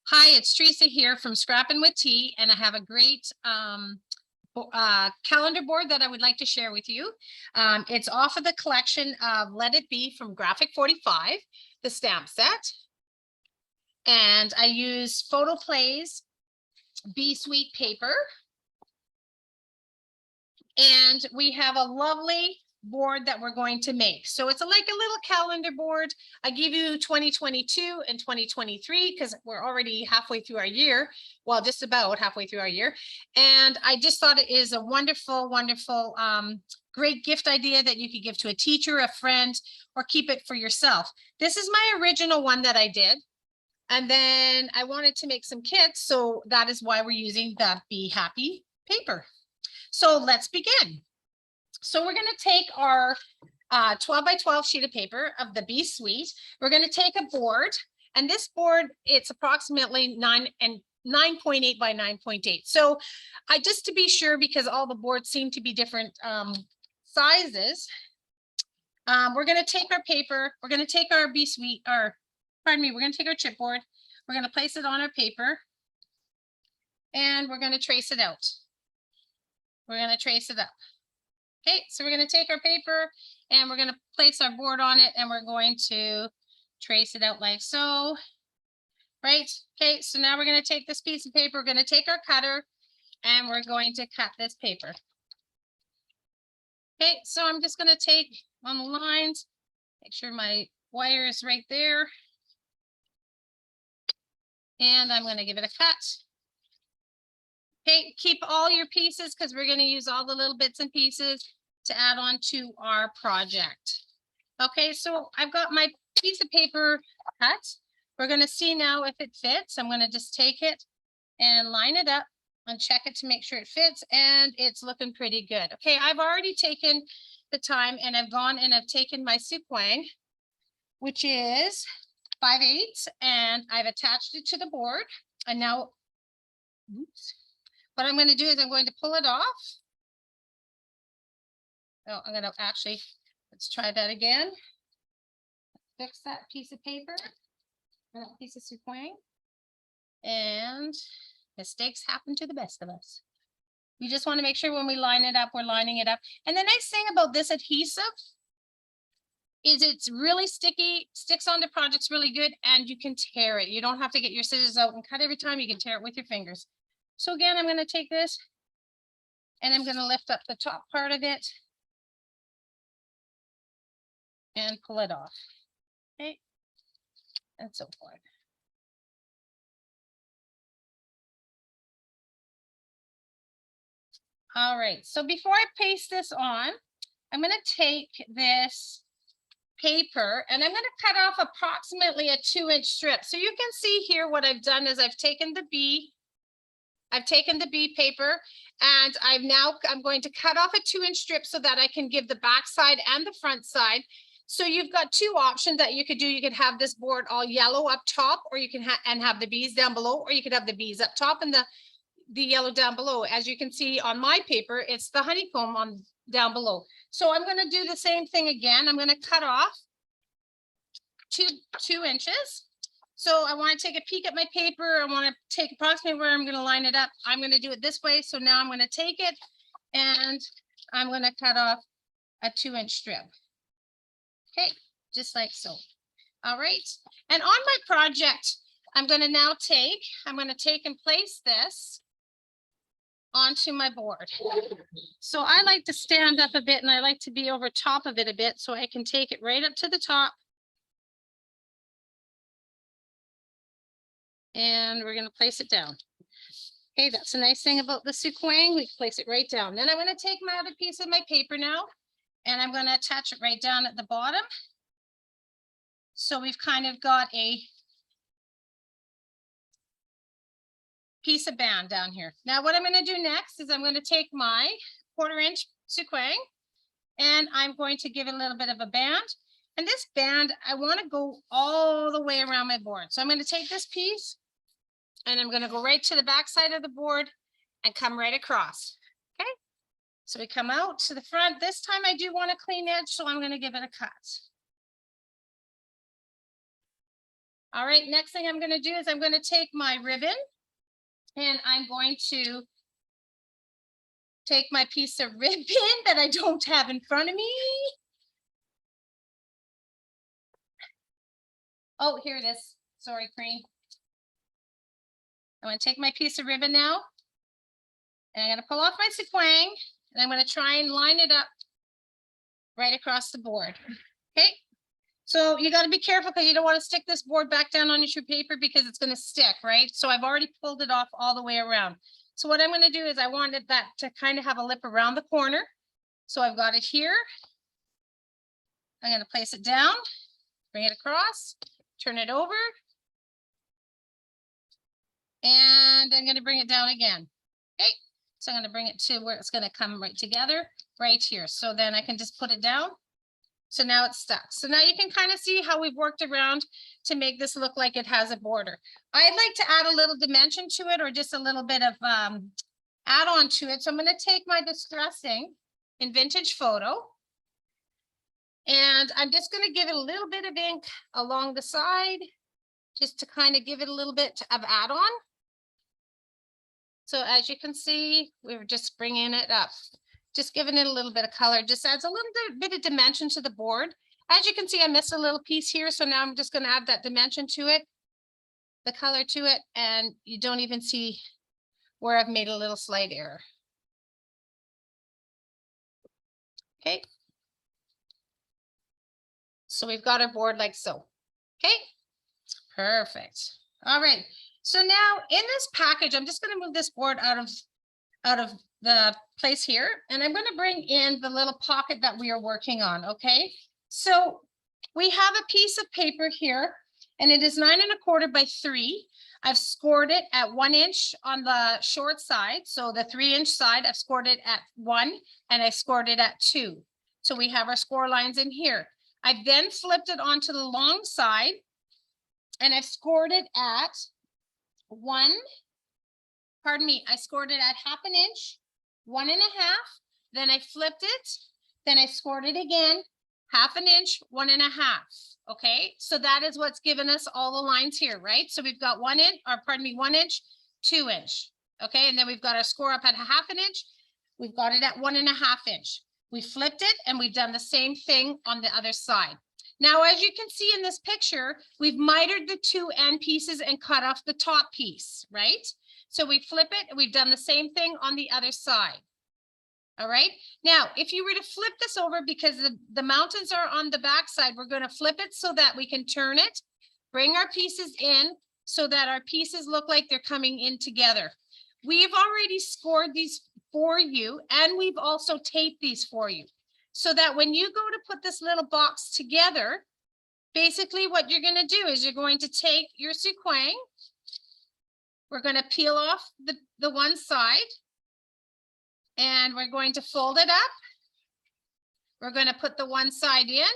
Hi, it's Teresa here from Scrappin' with Tea, and I have a great calendar board that I would like to share with you. It's off of the collection of Let It Be from Graphic 45, the stamp set. And I use Photoplay's Bee-Sweet paper. And we have a lovely board that we're going to make. So it's like a little calendar board. I give you 2022 and 2023 because we're already halfway through our year. Well, just about halfway through our year. And I just thought it is a wonderful, wonderful, great gift idea that you could give to a teacher, a friend, or keep it for yourself. This is my original one that I did. And then I wanted to make some kits. So that is why we're using the Be Happy paper. So let's begin. So we're going to take our 12 by 12 sheet of paper of the Bee-Sweet. We're going to take a board, and this board, it's approximately 9.8 by 9.8. So I just to be sure, because all the boards seem to be different sizes, we're going to take our paper, we're going to take our Bee-Sweet, or pardon me, we're going to take our chipboard, we're going to place it on our paper, and we're going to trace it out. We're going to trace it up. Okay, so we're going to take our paper and we're going to place our board on it, and we're going to trace it out like so. Right. Okay, so now we're going to take this piece of paper, we're going to take our cutter, and we're going to cut this paper. Okay, so I'm just going to take on the lines, make sure my wire is right there. And I'm going to give it a cut. Okay, keep all your pieces because we're going to use all the little bits and pieces to add on to our project. Okay, so I've got my piece of paper cut. We're going to see now if it fits. I'm going to just take it and line it up and check it to make sure it fits, and it's looking pretty good. Okay, I've already taken the time and I've gone and I've taken my sequin, which is 5/8, and I've attached it to the board. And now, oops. What I'm going to do is I'm going to pull it off. Oh, I'm going to actually, let's try that again. Fix that piece of paper, that piece of sequin. And mistakes happen to the best of us. You just want to make sure when we line it up, we're lining it up. And the nice thing about this adhesive is it's really sticky, sticks onto projects really good, and you can tear it. You don't have to get your scissors out and cut every time. You can tear it with your fingers. So again, I'm going to take this and I'm going to lift up the top part of it and pull it off. Okay, and so forth. All right, so before I paste this on, I'm going to take this paper and I'm going to cut off approximately a 2-inch strip. So you can see here what I've done is I've taken the bee paper, and I'm going to cut off a 2-inch strip so that I can give the back side and the front side. So you've got two options that you could do. You could have this board all yellow up top, or you can have the bees down below, or you could have the bees up top and the yellow down below. As you can see on my paper, it's the honeycomb on down below. So I'm going to do the same thing again. I'm going to cut off two inches. So I want to take a peek at my paper. I want to take approximately where I'm going to line it up. I'm going to do it this way. So now I'm going to take it and I'm going to cut off a 2-inch strip. Okay, just like so. All right. And on my project, I'm going to take and place this onto my board. So I like to stand up a bit and I like to be over top of it a bit so I can take it right up to the top. And we're going to place it down. Okay, that's a nice thing about the sequin. We place it right down. Then I'm going to take my other piece of my paper now, and I'm going to attach it right down at the bottom. So we've kind of got a piece of band down here. Now what I'm going to do next is I'm going to take my 1/4-inch sequin and I'm going to give it a little bit of a band. And this band, I want to go all the way around my board. So I'm going to take this piece and I'm going to go right to the back side of the board and come right across. Okay, so we come out to the front. This time I do want a clean edge, so I'm going to give it a cut. All right, next thing I'm going to do is I'm going to take my ribbon and I'm going to take my piece of ribbon that I don't have in front of me. Oh, here it is. Sorry, Cream. I'm going to take my piece of ribbon now and I'm going to pull off my sequin and I'm going to try and line it up right across the board. Okay. So you got to be careful because you don't want to stick this board back down on your paper because it's going to stick, right? So I've already pulled it off all the way around. So what I'm going to do is I wanted that to kind of have a lip around the corner. So I've got it here. I'm going to place it down, bring it across, turn it over. And I'm going to bring it down again. Okay. So I'm going to bring it to where it's going to come right together right here. So then I can just put it down. So now it's stuck. So now you can kind of see how we've worked around to make this look like it has a border. I'd like to add a little dimension to it or just a little bit of add on to it. So I'm going to take my distressing in Vintage Photo. And I'm just going to give it a little bit of ink along the side, just to kind of give it a little bit of add on. So as you can see, we're just bringing it up. Just giving it a little bit of color, just adds a little bit of dimension to the board. As you can see, I missed a little piece here. So now I'm just going to add that dimension to it, the color to it, and you don't even see where I've made a little slight error. Okay. So we've got our board like so. Okay. Perfect. All right. So now in this package, I'm just going to move this board out of the place here, and I'm going to bring in the little pocket that we are working on. Okay, so we have a piece of paper here and it is 9 1/4 by 3. I've scored it at 1 inch on the short side. So the 3-inch side, I've scored it at 1 and I scored it at 2. So we have our score lines in here. I've then flipped it onto the long side and I've scored it at 1. Pardon me, I scored it at 1/2 inch, 1 1/2. Then I flipped it. Then I scored it again, 1/2 inch, 1 1/2. Okay, so that is what's given us all the lines here, right? So we've got 1 inch, or pardon me, 1 inch, 2 inch. Okay, and then we've got our score up at 1/2 inch. We've got it at 1 1/2 inch. We flipped it and we've done the same thing on the other side. Now, as you can see in this picture, we've mitered the 2 end pieces and cut off the top piece, right? So we flip it and we've done the same thing on the other side. All right. Now, if you were to flip this over, because the mountains are on the back side, we're going to flip it so that we can turn it, bring our pieces in so that our pieces look like they're coming in together. We've already scored these for you, and we've also taped these for you so that when you go to put this little box together, basically what you're going to do is you're going to take your sequin. We're going to peel off the one side and we're going to fold it up. We're going to put the one side in.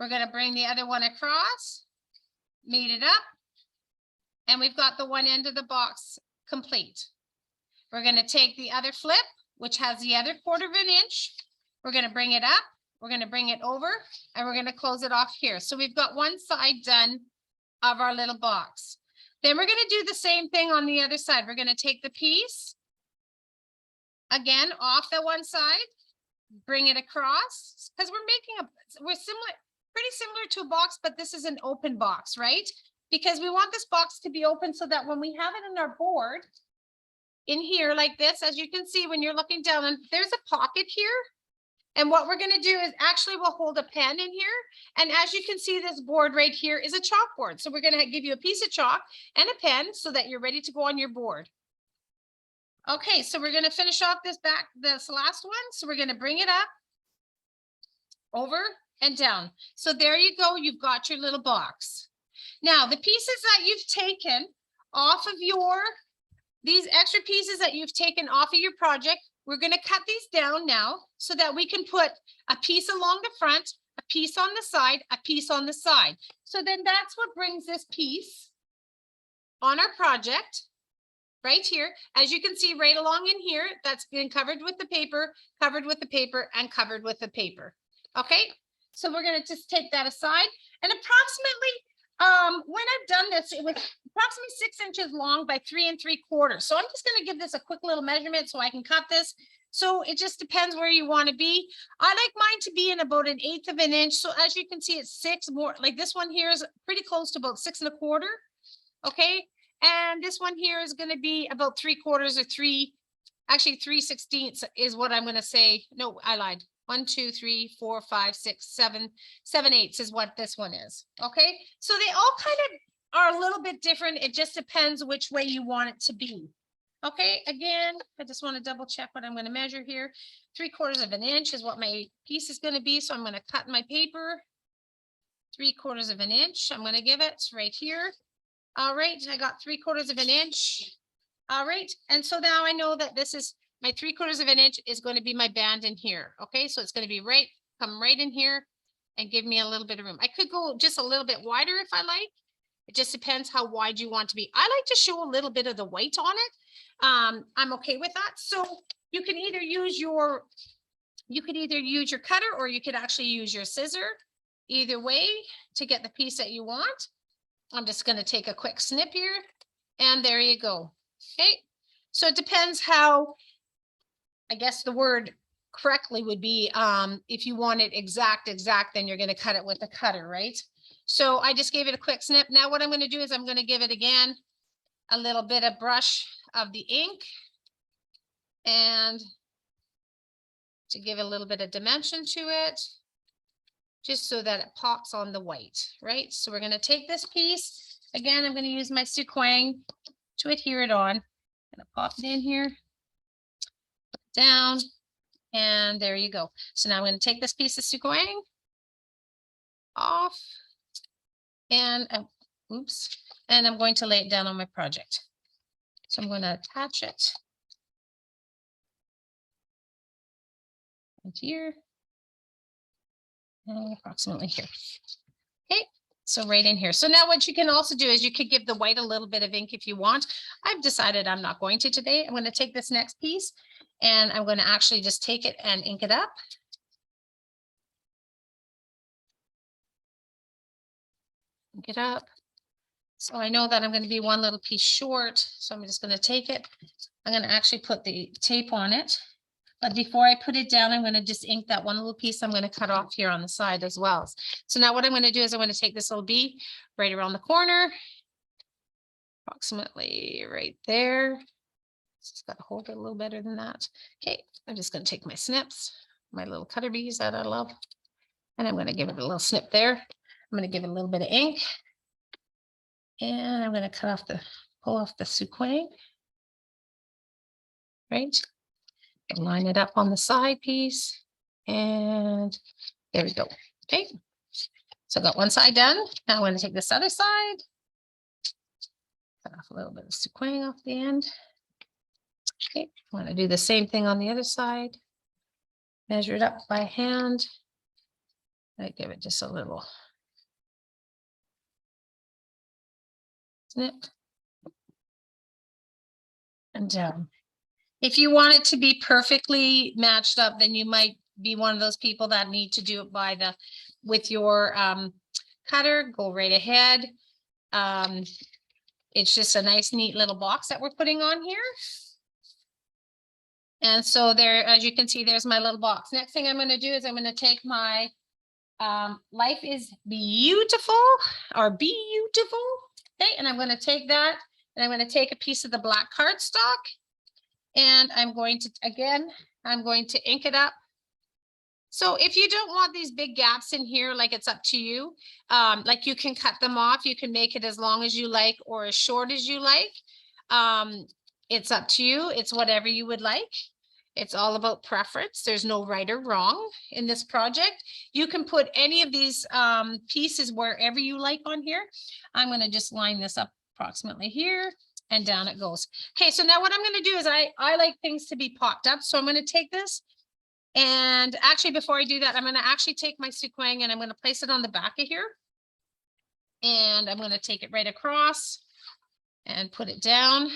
We're going to bring the other one across, meet it up, and we've got the one end of the box complete. We're going to take the other flip, which has the other 1/4 inch. We're going to bring it up. We're going to bring it over and we're going to close it off here. So we've got one side done of our little box. Then we're going to do the same thing on the other side. We're going to take the piece again off the one side, bring it across, because we're pretty similar to a box, but this is an open box, right? Because we want this box to be open so that when we have it in our board in here like this, as you can see, when you're looking down, and there's a pocket here. And what we're going to do is actually we'll hold a pen in here. And as you can see, this board right here is a chalkboard. So we're going to give you a piece of chalk and a pen so that you're ready to go on your board. Okay, so we're going to finish off this last one. So we're going to bring it up, over and down. So there you go. You've got your little box. Now, the pieces that you've taken off of these extra pieces that you've taken off of your project, we're going to cut these down now so that we can put a piece along the front, a piece on the side, a piece on the side. So then that's what brings this piece on our project right here. As you can see right along in here, that's been covered with the paper, covered with the paper, and covered with the paper. Okay, so we're going to just take that aside. And approximately when done this. It was approximately 6 inches long by 3 3/4. So I'm just going to give this a quick little measurement so I can cut this. So it just depends where you want to be. I like mine to be in about 1/8 of an inch. So as you can see, it's 6 more, like this one here is pretty close to about 6 1/4. Okay. And this one here is going to be about 3/4 or 3/16 is what I'm going to say. No, I lied. 1, 2, 3, 4, 5, 6, 7, 7/8 is what this one is. Okay. So they all kind of are a little bit different. It just depends which way you want it to be. Okay. Again, I just want to double check what I'm going to measure here. 3/4 of an inch is what my piece is going to be. So I'm going to cut my paper 3/4 of an inch. I'm going to give it right here. All right. I got 3/4 of an inch. All right. And so now I know that this is my 3/4 of an inch is going to be my band in here. Okay. So it's going to be come right in here and give me a little bit of room. I could go just a little bit wider if I like. It just depends how wide you want to be. I like to show a little bit of the white on it. I'm okay with that. So you can either use your cutter or you could actually use your scissor. Either way to get the piece that you want. I'm just going to take a quick snip here and there you go. Okay. So it depends how, I guess the word correctly would be, if you want it exact, then you're going to cut it with the cutter, right? So I just gave it a quick snip. Now what I'm going to do is I'm going to give it again a little bit of brush of the ink and to give a little bit of dimension to it, just so that it pops on the white, right? So we're going to take this piece. Again, I'm going to use my Suquang to adhere it on. I'm going to pop it in here, put it down, and there you go. So now I'm going to take this piece of Suquang off and oops, and I'm going to lay it down on my project. So I'm going to attach it right here and approximately here. Okay, so right in here. So now what you can also do is you could give the white a little bit of ink if you want. I've decided I'm not going to today. I'm going to take this next piece and I'm going to actually just take it and ink it up. Ink it up. So I know that I'm going to be one little piece short. So I'm just going to take it. I'm going to actually put the tape on it. But before I put it down, I'm going to just ink that one little piece I'm going to cut off here on the side as well. So now what I'm going to do is I'm going to take this little bee right around the corner, approximately right there. Just got to hold it a little better than that. Okay, I'm just going to take my snips, my little cutter bees that I love, and I'm going to give it a little snip there. I'm going to give it a little bit of ink. And I'm going to pull off the Suquang, right? And line it up on the side piece. And there we go. Okay. So I got one side done. Now I'm going to take this other side. Cut off a little bit of Suquang off the end. Okay. I'm going to do the same thing on the other side. Measure it up by hand. I give it just a little snip. And if you want it to be perfectly matched up, then you might be one of those people that need to do it with your cutter. Go right ahead. It's just a nice, neat little box that we're putting on here. And so there, as you can see, there's my little box. Next thing I'm going to do is I'm going to take my Life is Bee-u-tiful or Bee-u-tiful. Okay, and I'm going to take that and I'm going to take a piece of the black cardstock and I'm going to, again, I'm going to ink it up. So if you don't want these big gaps in here, like it's up to you, like you can cut them off. You can make it as long as you like or as short as you like. It's up to you. It's whatever you would like. It's all about preference. There's no right or wrong in this project. You can put any of these pieces wherever you like on here. I'm going to just line this up approximately here and down it goes. Okay, so now what I'm going to do is I like things to be popped up. So I'm going to take this and actually before I do that, I'm going to actually take my Suquang and I'm going to place it on the back of here. And I'm going to take it right across and put it down.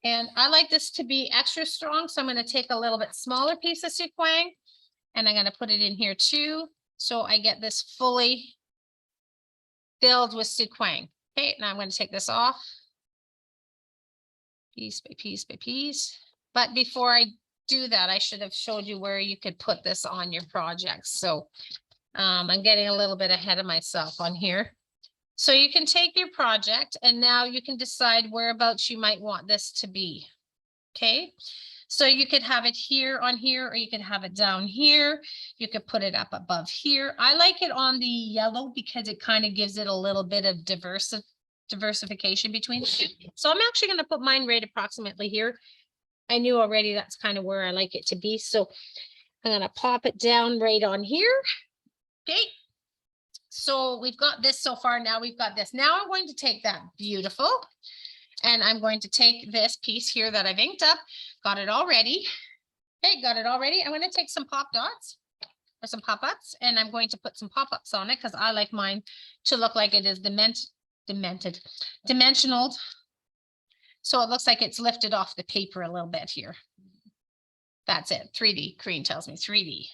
And I like this to be extra strong. So I'm going to take a little bit smaller piece of Suquang and I'm going to put it in here too. So I get this fully filled with Suquang. Okay, now I'm going to take this off. Piece by piece by piece. But before I do that, I should have showed you where you could put this on your project. So I'm getting a little bit ahead of myself on here. So you can take your project and now you can decide whereabouts you might want this to be. Okay, so you could have it here on here, or you could have it down here. You could put it up above here. I like it on the yellow because it kind of gives it a little bit of diversification between the two. So I'm actually going to put mine right approximately here. I knew already that's kind of where I like it to be. So I'm going to pop it down right on here. Okay. So we've got this so far. Now we've got this. Now I'm going to take that beautiful. And I'm going to take this piece here that I've inked up. Got it all ready. Okay, got it all ready. I'm going to take some pop dots or some pop-ups, and I'm going to put some pop-ups on it because I like mine to look like it is dimensional. So it looks like it's lifted off the paper a little bit here. That's it. 3D. Corrine tells me 3D.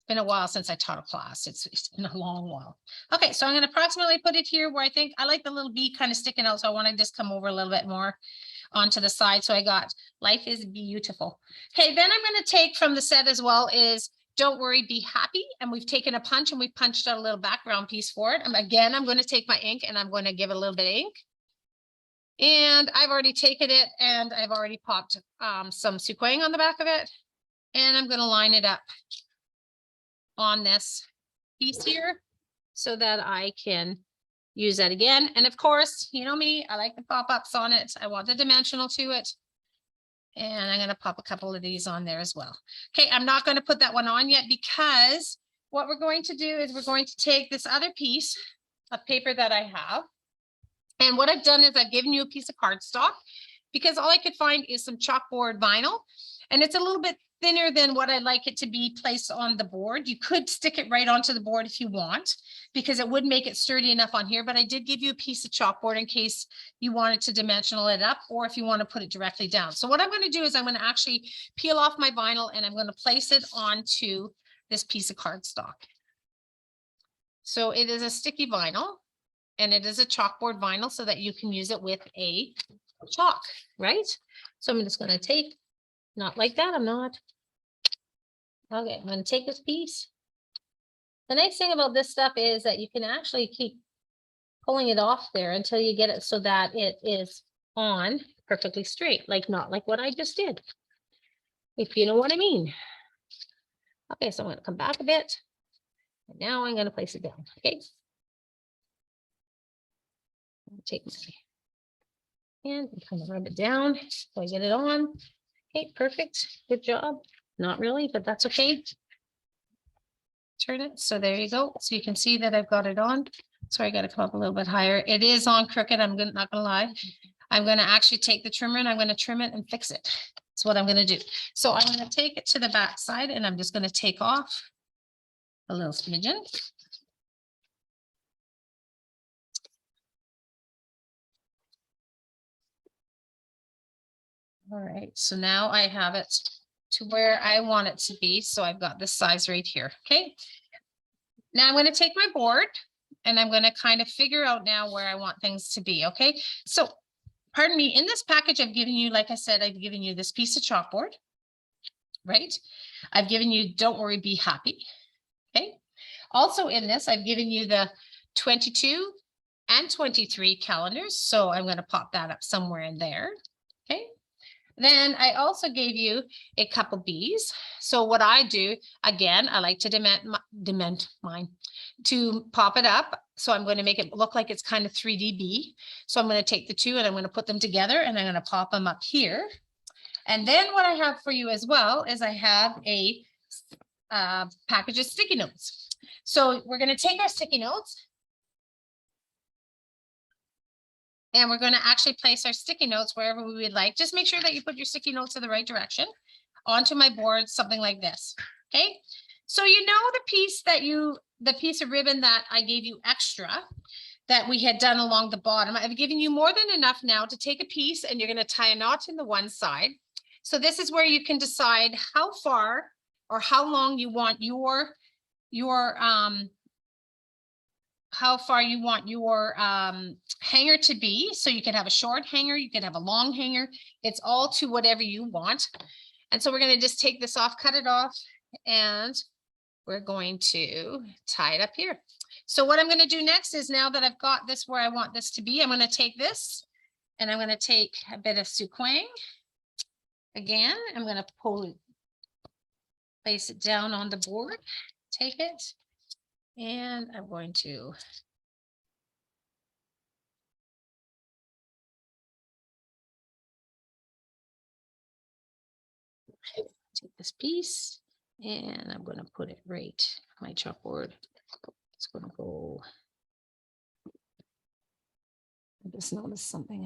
Been a while since I taught a class. It's been a long while. Okay, so I'm going to approximately put it here where I think I like the little bee kind of sticking out. So I want to just come over a little bit more onto the side. So I got life is beautiful. Okay, then I'm going to take from the set as well is don't worry, be happy. And we've taken a punch and we've punched out a little background piece for it. And again, I'm going to take my ink and I'm going to give it a little bit of ink. And I've already taken it and I've already popped some sequin on the back of it. And I'm going to line it up on this piece here so that I can use that again. And of course, you know me, I like the pop-ups on it. I want the dimensional to it. And I'm going to pop a couple of these on there as well. Okay, I'm not going to put that one on yet because what we're going to do is we're going to take this other piece of paper that I have. And what I've done is I've given you a piece of cardstock because all I could find is some chalkboard vinyl. And it's a little bit thinner than what I'd like it to be placed on the board. You could stick it right onto the board if you want, because it would make it sturdy enough on here, but I did give you a piece of chalkboard in case you wanted to dimensional it up or if you want to put it directly down. So what I'm going to do is I'm going to actually peel off my vinyl and I'm going to place it onto this piece of cardstock. So it is a sticky vinyl and it is a chalkboard vinyl so that you can use it with a chalk, right? So I'm just going to take, not like that, I'm not. Okay, I'm going to take this piece. The nice thing about this stuff is that you can actually keep pulling it off there until you get it so that it is on perfectly straight, like not like what I just did, if you know what I mean. Okay, so I'm going to come back a bit. And now I'm going to place it down. Okay. Take my hand and kind of rub it down so I get it on. Okay, perfect. Good job. Not really, but that's okay. Turn it. So there you go. So you can see that I've got it on. Sorry, I got to come up a little bit higher. It is on crooked. I'm not going to lie. I'm going to actually take the trimmer and I'm going to trim it and fix it. That's what I'm going to do. So I'm going to take it to the back side and I'm just going to take off a little smidgen. All right, so now I have it to where I want it to be. So I've got this size right here. Okay. Now I'm going to take my board and I'm going to kind of figure out now where I want things to be. Okay. So pardon me, in this package, I've given you, like I said, I've given you this piece of chalkboard, right? I've given you, don't worry, be happy. Okay. Also in this, I've given you the 22 and 23 calendars. So I'm going to pop that up somewhere in there. Okay. Then I also gave you a couple bees. So what I do, again, I like to dement mine to pop it up. So I'm going to make it look like it's kind of 3D bee. So I'm going to take the two and I'm going to put them together and I'm going to pop them up here. And then what I have for you as well is I have a package of sticky notes. So we're going to take our sticky notes. And we're going to actually place our sticky notes wherever we would like. Just make sure that you put your sticky notes in the right direction onto my board, something like this. Okay. So you know the piece of ribbon that I gave you extra that we had done along the bottom. I've given you more than enough now to take a piece and you're going to tie a knot in the one side. So this is where you can decide how far or how long you want your how far you want your hanger to be. So you can have a short hanger, you can have a long hanger. It's all to whatever you want. And so we're going to just take this off, cut it off, and we're going to tie it up here. So what I'm going to do next is, now that I've got this where I want this to be, I'm going to take this and I'm going to take a bit of sequin. Again, I'm going to place it down on the board, take it, and I'm going to take this piece and I'm going to put it right on my chalkboard. It's going to go. I just noticed something.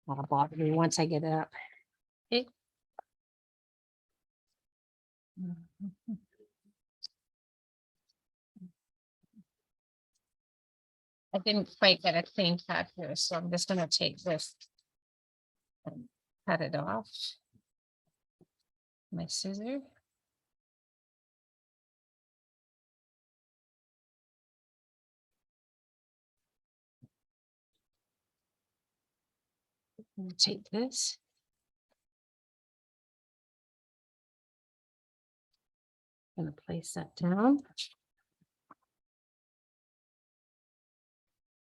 That'll bother me once I get it up. Okay. I didn't quite get a clean cut here, so I'm just going to take this and cut it off. My scissor. Take this. I'm going to place that down.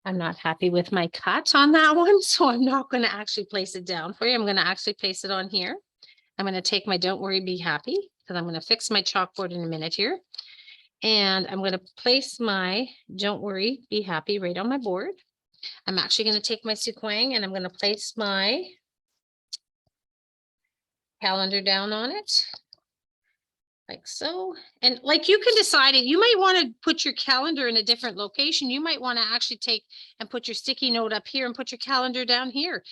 I'm not happy with my cut on that one, so I'm not going to actually place it down for you. I'm going to actually place it on here. I'm going to take my Don't Worry, Be Happy, because I'm going to fix my chalkboard in a minute here. And I'm going to place my Don't Worry, Be Happy right on my board. I'm actually going to take my sequin and I'm going to place my calendar down on it. Like so. And like, you can decide it. You might want to put your calendar in a different location. You might want to actually take and put your sticky note up here and put your calendar down here.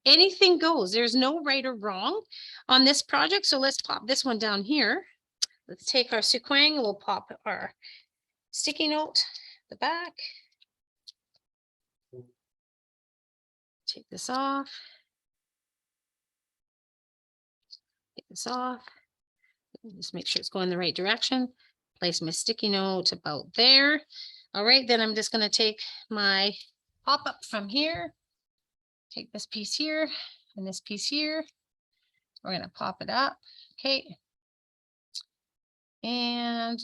Anything goes. There's no right or wrong on this project. So let's pop this one down here. Let's take our sequin. We'll pop our sticky note, the back. Take this off. Take this off. Just make sure it's going the right direction. Place my sticky note about there. All right, then I'm just going to take my pop up from here. Take this piece here and this piece here. We're going to pop it up. Okay. And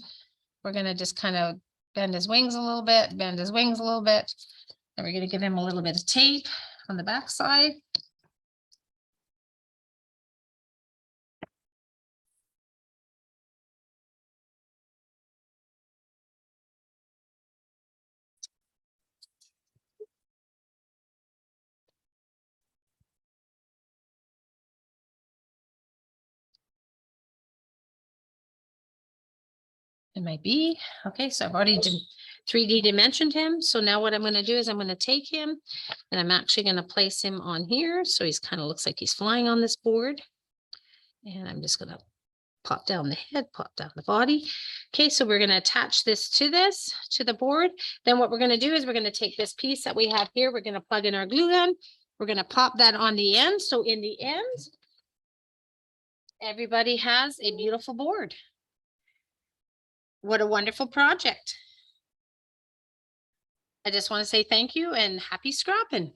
we're going to just kind of bend his wings a little bit, bend his wings a little bit. And we're going to give him a little bit of tape on the back side. It might be. Okay, so I've already 3D dimensioned him. So now what I'm going to do is I'm going to take him and I'm actually going to place him on here. So he's kind of looks like he's flying on this board. And I'm just going to pop down the head, pop down the body. Okay, so we're going to attach this to the board. Then what we're going to do is we're going to take this piece that we have here. We're going to plug in our glue gun. We're going to pop that on the end. So in the end, everybody has a beautiful board. What a wonderful project. I just want to say thank you and happy scrapping.